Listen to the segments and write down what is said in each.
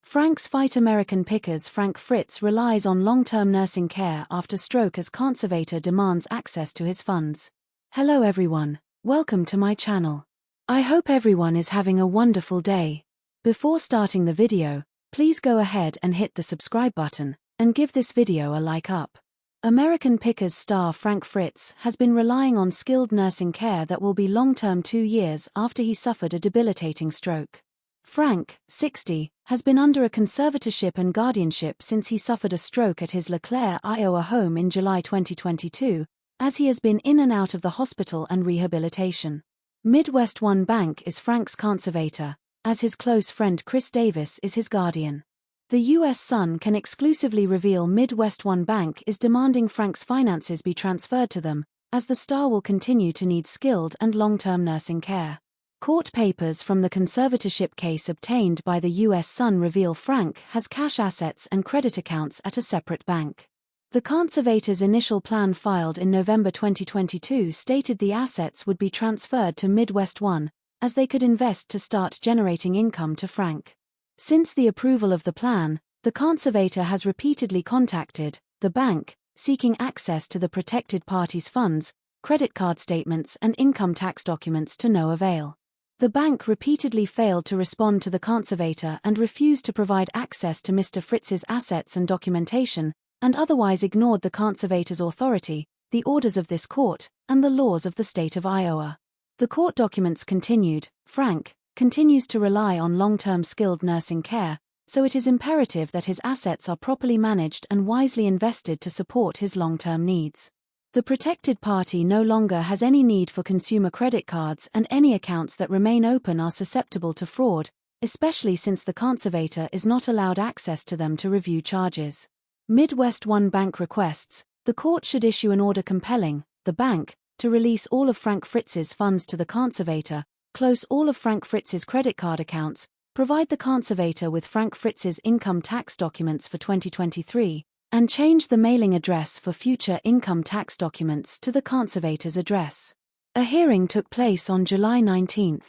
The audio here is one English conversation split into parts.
Frank's fight. American Pickers Frank Fritz relies on long-term nursing care after stroke as conservator demands access to his funds. Hello everyone, welcome to my channel. I hope everyone is having a wonderful day. Before starting the video, please go ahead and hit the subscribe button, and give this video a like up. American Pickers star Frank Fritz has been relying on skilled nursing care that will be long-term 2 years after he suffered a debilitating stroke. Frank, 60, has been under a conservatorship and guardianship since he suffered a stroke at his LeClaire, Iowa home in July 2022, as he has been in and out of the hospital and rehabilitation. MidWestOne Bank is Frank's conservator, as his close friend Chris Davis is his guardian. The U.S. Sun can exclusively reveal MidWestOne Bank is demanding Frank's finances be transferred to them, as the star will continue to need skilled and long-term nursing care. Court papers from the conservatorship case obtained by the U.S. Sun reveal Frank has cash assets and credit accounts at a separate bank. The conservator's initial plan filed in November 2022 stated the assets would be transferred to MidWestOne, as they could invest to start generating income to Frank. Since the approval of the plan, the conservator has repeatedly contacted the bank, seeking access to the protected party's funds, credit card statements and income tax documents to no avail. The bank repeatedly failed to respond to the conservator and refused to provide access to Mr. Fritz's assets and documentation, and otherwise ignored the conservator's authority, the orders of this court, and the laws of the state of Iowa. The court documents continued, Frank continues to rely on long-term skilled nursing care, so it is imperative that his assets are properly managed and wisely invested to support his long-term needs. The protected party no longer has any need for consumer credit cards, and any accounts that remain open are susceptible to fraud, especially since the conservator is not allowed access to them to review charges. MidWestOne Bank requests the court should issue an order compelling the bank to release all of Frank Fritz's funds to the conservator, close all of Frank Fritz's credit card accounts, provide the conservator with Frank Fritz's income tax documents for 2023, and change the mailing address for future income tax documents to the conservator's address. A hearing took place on July 19.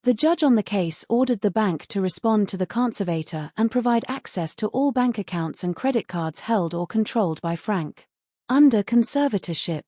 The judge on the case ordered the bank to respond to the conservator and provide access to all bank accounts and credit cards held or controlled by Frank. Under conservatorship.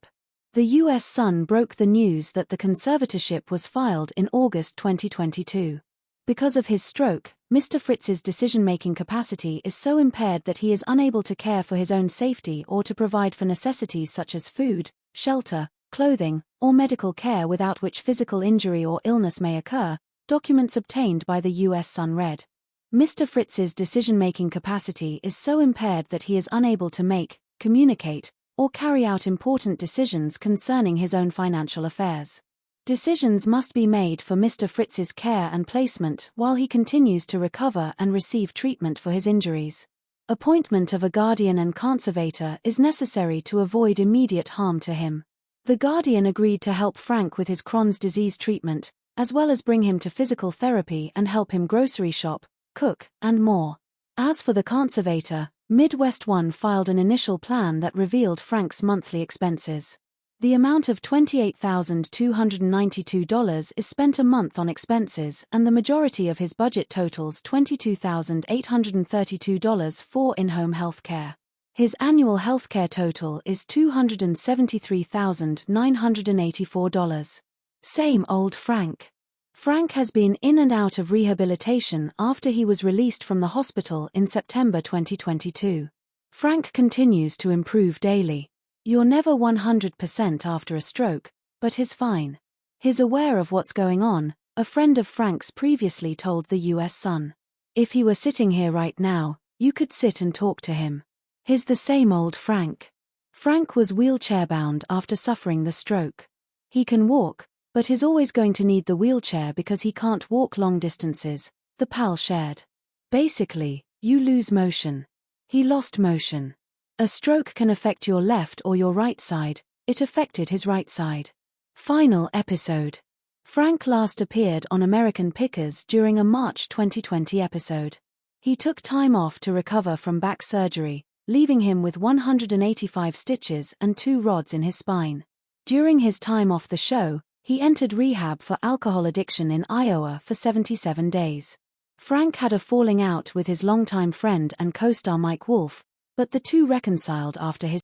The U.S. Sun broke the news that the conservatorship was filed in August 2022. Because of his stroke, Mr. Fritz's decision-making capacity is so impaired that he is unable to care for his own safety or to provide for necessities such as food, shelter, clothing, or medical care without which physical injury or illness may occur, documents obtained by the U.S. Sun read. Mr. Fritz's decision-making capacity is so impaired that he is unable to make, communicate, or carry out important decisions concerning his own financial affairs. Decisions must be made for Mr. Fritz's care and placement while he continues to recover and receive treatment for his injuries. Appointment of a guardian and conservator is necessary to avoid immediate harm to him. The guardian agreed to help Frank with his Crohn's disease treatment, as well as bring him to physical therapy and help him grocery shop, cook, and more. As for the conservator, MidWestOne filed an initial plan that revealed Frank's monthly expenses. The amount of $28,292 is spent a month on expenses, and the majority of his budget totals $22,832 for in-home health care. His annual health care total is $273,984. Same old Frank. Frank has been in and out of rehabilitation after he was released from the hospital in September 2022. Frank continues to improve daily. You're never 100% after a stroke, but he's fine. He's aware of what's going on, a friend of Frank's previously told the U.S. Sun. If he were sitting here right now, you could sit and talk to him. He's the same old Frank. Frank was wheelchair-bound after suffering the stroke. He can walk, but he's always going to need the wheelchair because he can't walk long distances, the pal shared. Basically, you lose motion. He lost motion. A stroke can affect your left or your right side, it affected his right side. Final episode. Frank last appeared on American Pickers during a March 2020 episode. He took time off to recover from back surgery, leaving him with 185 stitches and 2 rods in his spine. During his time off the show, he entered rehab for alcohol addiction in Iowa for 77 days. Frank had a falling out with his longtime friend and co-star Mike Wolfe, but the two reconciled after his